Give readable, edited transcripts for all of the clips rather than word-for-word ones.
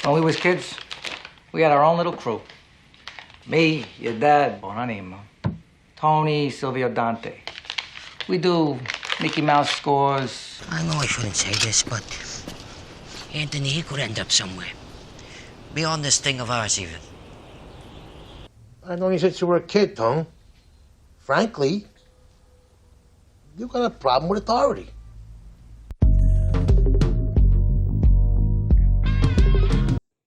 When we was kids, we had our own little crew. Me, your dad, buonanima, Tony, Silvio Dante. We do Mickey Mouse scores. I know I shouldn't say this, but Anthony, he could end up somewhere. Beyond this thing of ours, even. I only since you were a kid, Tone. Frankly, you got a problem with authority.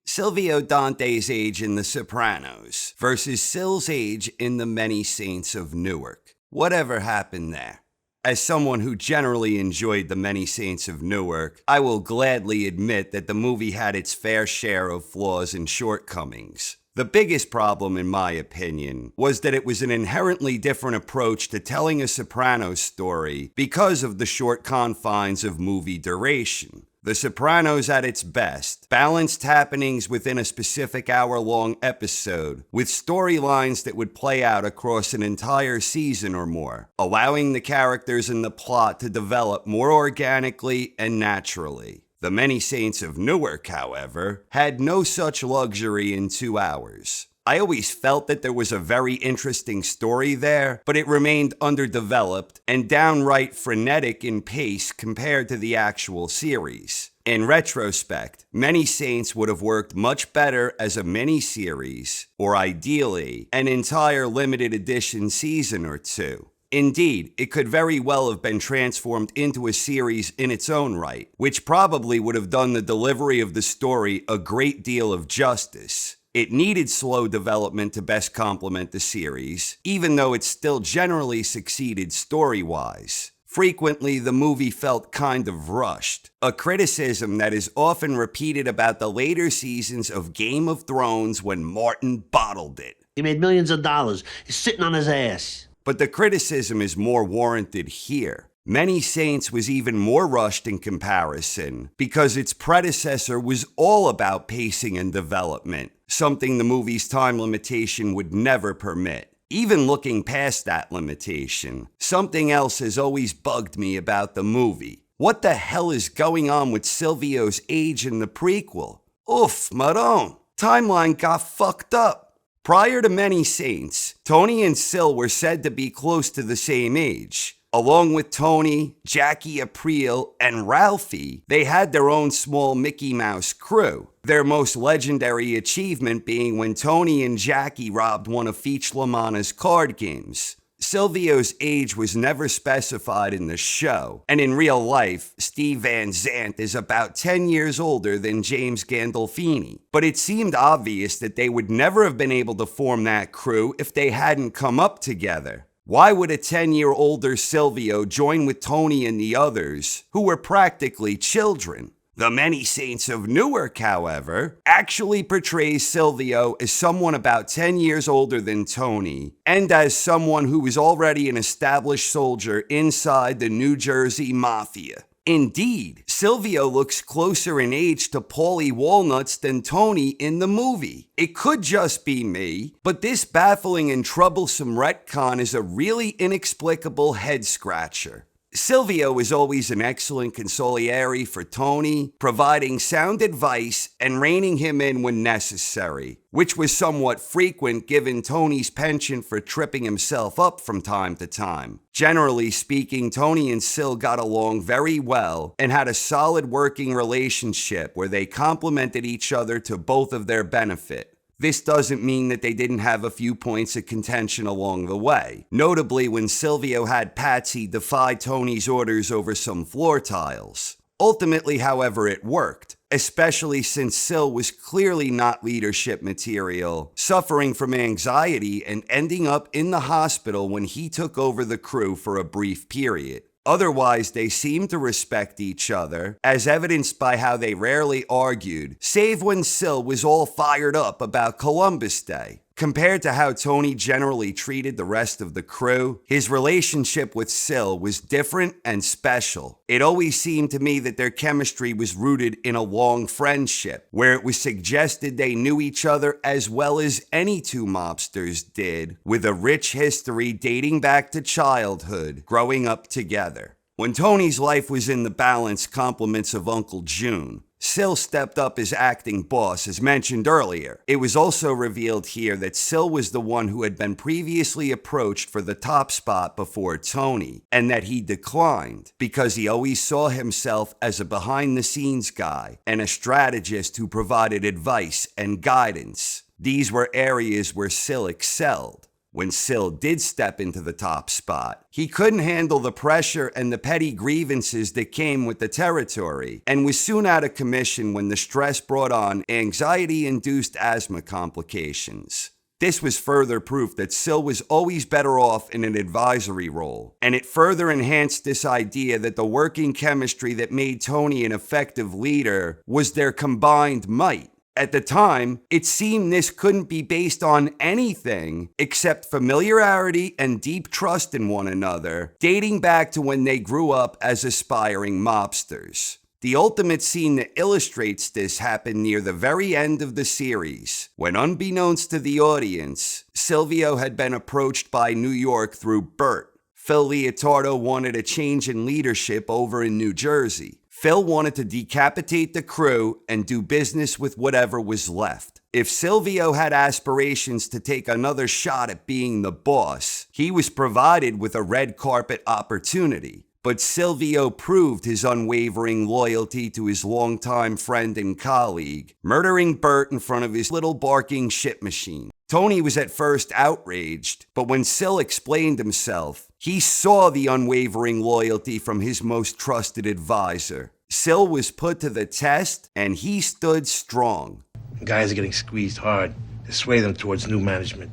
Silvio Dante's age in The Sopranos versus Sil's age in The Many Saints of Newark. Whatever happened there? As someone who generally enjoyed The Many Saints of Newark, I will gladly admit that the movie had its fair share of flaws and shortcomings. The biggest problem, in my opinion, was that it was an inherently different approach to telling a Sopranos story because of the short confines of movie duration. The Sopranos at its best balanced happenings within a specific hour-long episode with storylines that would play out across an entire season or more, allowing the characters and the plot to develop more organically and naturally. The Many Saints of Newark, however, had no such luxury in 2 hours. I always felt that there was a very interesting story there, but it remained underdeveloped and downright frenetic in pace compared to the actual series. In retrospect, Many Saints would have worked much better as a mini-series, or ideally, an entire limited edition season or two. Indeed, it could very well have been transformed into a series in its own right, which probably would have done the delivery of the story a great deal of justice. It needed slow development to best complement the series, even though it still generally succeeded story-wise. Frequently, the movie felt kind of rushed, a criticism that is often repeated about the later seasons of Game of Thrones when Martin bottled it. He made millions of dollars. He's sitting on his ass. But the criticism is more warranted here. Many Saints was even more rushed in comparison because its predecessor was all about pacing and development, something the movie's time limitation would never permit. Even looking past that limitation, something else has always bugged me about the movie. What the hell is going on with Silvio's age in the prequel? Oof, Maron. Timeline got fucked up. Prior to Many Saints, Tony and Sil were said to be close to the same age. Along with Tony, Jackie Aprile, and Ralphie, they had their own small Mickey Mouse crew. Their most legendary achievement being when Tony and Jackie robbed one of Feech LaManna's card games. Silvio's age was never specified in the show, and in real life, Steve Van Zandt is about 10 years older than James Gandolfini. But it seemed obvious that they would never have been able to form that crew if they hadn't come up together. Why would a 10-year older Silvio join with Tony and the others, who were practically children? The Many Saints of Newark, however, actually portrays Silvio as someone about 10 years older than Tony, and as someone who was already an established soldier inside the New Jersey Mafia. Indeed, Silvio looks closer in age to Paulie Walnuts than Tony in the movie. It could just be me, but this baffling and troublesome retcon is a really inexplicable head-scratcher. Silvio is always an excellent consigliere for Tony, providing sound advice and reining him in when necessary, which was somewhat frequent given Tony's penchant for tripping himself up from time to time. Generally speaking, Tony and Sil got along very well and had a solid working relationship where they complemented each other to both of their benefit. This doesn't mean that they didn't have a few points of contention along the way, notably when Silvio had Patsy defy Tony's orders over some floor tiles. Ultimately, however, it worked, especially since Sil was clearly not leadership material, suffering from anxiety and ending up in the hospital when he took over the crew for a brief period. Otherwise, they seemed to respect each other, as evidenced by how they rarely argued, save when Sil was all fired up about Columbus Day. Compared to how Tony generally treated the rest of the crew, his relationship with Sil was different and special. It always seemed to me that their chemistry was rooted in a long friendship, where it was suggested they knew each other as well as any two mobsters did, with a rich history dating back to childhood, growing up together. When Tony's life was in the balanced compliments of Uncle June, Sil stepped up as acting boss, as mentioned earlier. It was also revealed here that Sil was the one who had been previously approached for the top spot before Tony, and that he declined because he always saw himself as a behind-the-scenes guy and a strategist who provided advice and guidance. These were areas where Sil excelled. When Sil did step into the top spot, he couldn't handle the pressure and the petty grievances that came with the territory, and was soon out of commission when the stress brought on anxiety-induced asthma complications. This was further proof that Sil was always better off in an advisory role, and it further enhanced this idea that the working chemistry that made Tony an effective leader was their combined might. At the time, it seemed this couldn't be based on anything except familiarity and deep trust in one another, dating back to when they grew up as aspiring mobsters. The ultimate scene that illustrates this happened near the very end of the series, when unbeknownst to the audience, Silvio had been approached by New York through Bert. Phil Leotardo wanted a change in leadership over in New Jersey. Phil wanted to decapitate the crew and do business with whatever was left. If Silvio had aspirations to take another shot at being the boss, he was provided with a red carpet opportunity. But Silvio proved his unwavering loyalty to his longtime friend and colleague, murdering Bert in front of his little barking shit machine. Tony was at first outraged, but when Sil explained himself, he saw the unwavering loyalty from his most trusted advisor. Sil was put to the test, and he stood strong. Guys are getting squeezed hard to sway them towards new management.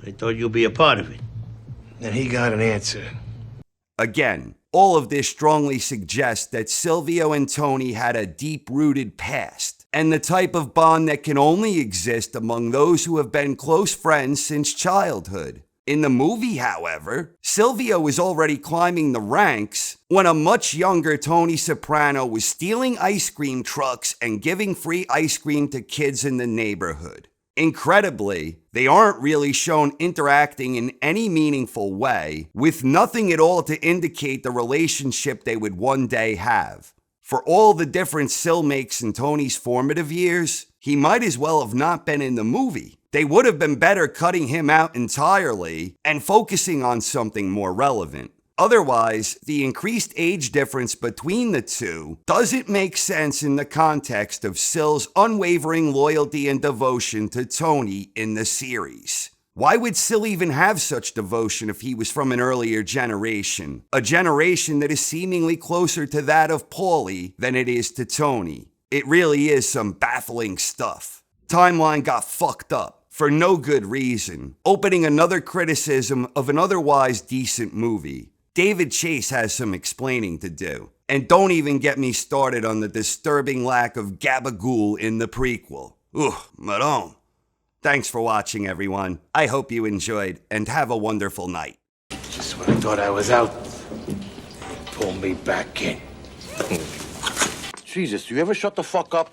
I thought you'd be a part of it. And he got an answer. Again, all of this strongly suggests that Silvio and Tony had a deep-rooted past, and the type of bond that can only exist among those who have been close friends since childhood. In the movie, however, Silvio was already climbing the ranks when a much younger Tony Soprano was stealing ice cream trucks and giving free ice cream to kids in the neighborhood. Incredibly, they aren't really shown interacting in any meaningful way, with nothing at all to indicate the relationship they would one day have. For all the difference Sil makes in Tony's formative years, he might as well have not been in the movie. They would have been better cutting him out entirely and focusing on something more relevant. Otherwise, the increased age difference between the two doesn't make sense in the context of Sil's unwavering loyalty and devotion to Tony in the series. Why would Sil even have such devotion if he was from an earlier generation? A generation that is seemingly closer to that of Paulie than it is to Tony. It really is some baffling stuff. Timeline got fucked up for no good reason, opening another criticism of an otherwise decent movie. David Chase has some explaining to do. And don't even get me started on the disturbing lack of gabagool in the prequel. Ugh, Maron. Thanks for watching, everyone. I hope you enjoyed, and have a wonderful night. Just when I thought I was out, pull me back in. Jesus, you ever shut the fuck up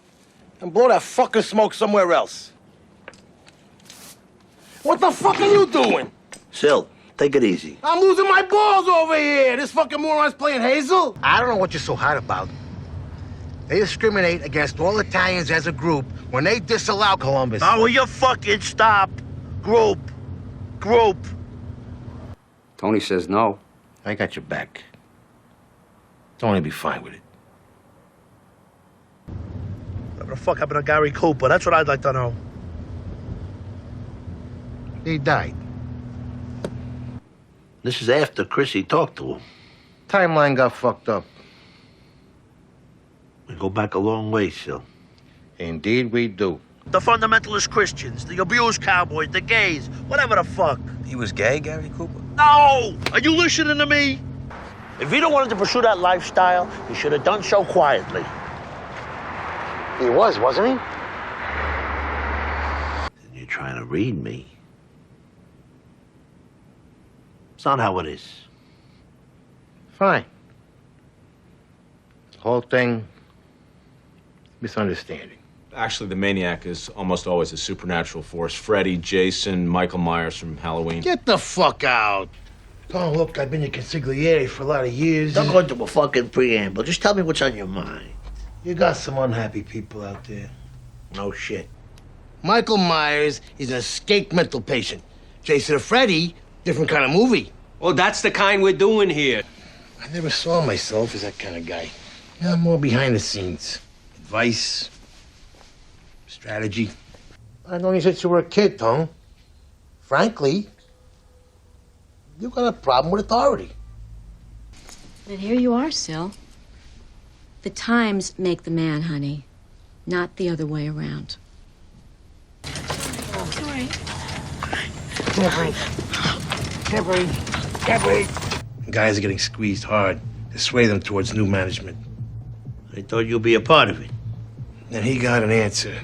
and blow that fucking smoke somewhere else? What the fuck are you doing? Sil, take it easy. I'm losing my balls over here. This fucking moron's playing Hazel. I don't know what you're so hot about. They discriminate against all Italians as a group when they disallow Columbus. Now will you fucking stop? Group. Tony says no. I got your back. Tony be fine with it. What the fuck happened to Gary Cooper? That's what I'd like to know. He died. This is after Chrissy talked to him. Timeline got fucked up. We go back a long way, Sil. Indeed we do. The fundamentalist Christians, the abused cowboys, the gays, whatever the fuck. He was gay, Gary Cooper? No! Are you listening to me? If he don't wanted to pursue that lifestyle, he should have done so quietly. He was, wasn't he? You're trying to read me. It's not how it is. Fine. The whole thing, misunderstanding. Actually, the maniac is almost always a supernatural force. Freddy, Jason, Michael Myers from Halloween. Get the fuck out. Oh, look, I've been your consigliere for a lot of years. Don't go into a fucking preamble. Just tell me what's on your mind. You got some unhappy people out there. No shit. Michael Myers is an escaped mental patient. Jason and Freddy, different kind of movie. Well, that's the kind we're doing here. I never saw myself as that kind of guy. I'm more behind the scenes. Advice, strategy. I know you since you were a kid, Tone. Frankly, you got a problem with authority. But here you are, Sil. The times make the man, honey, not the other way around. Oh, sorry. Can't breathe. Guys are getting squeezed hard to sway them towards new management. I thought you'd be a part of it. And he got an answer.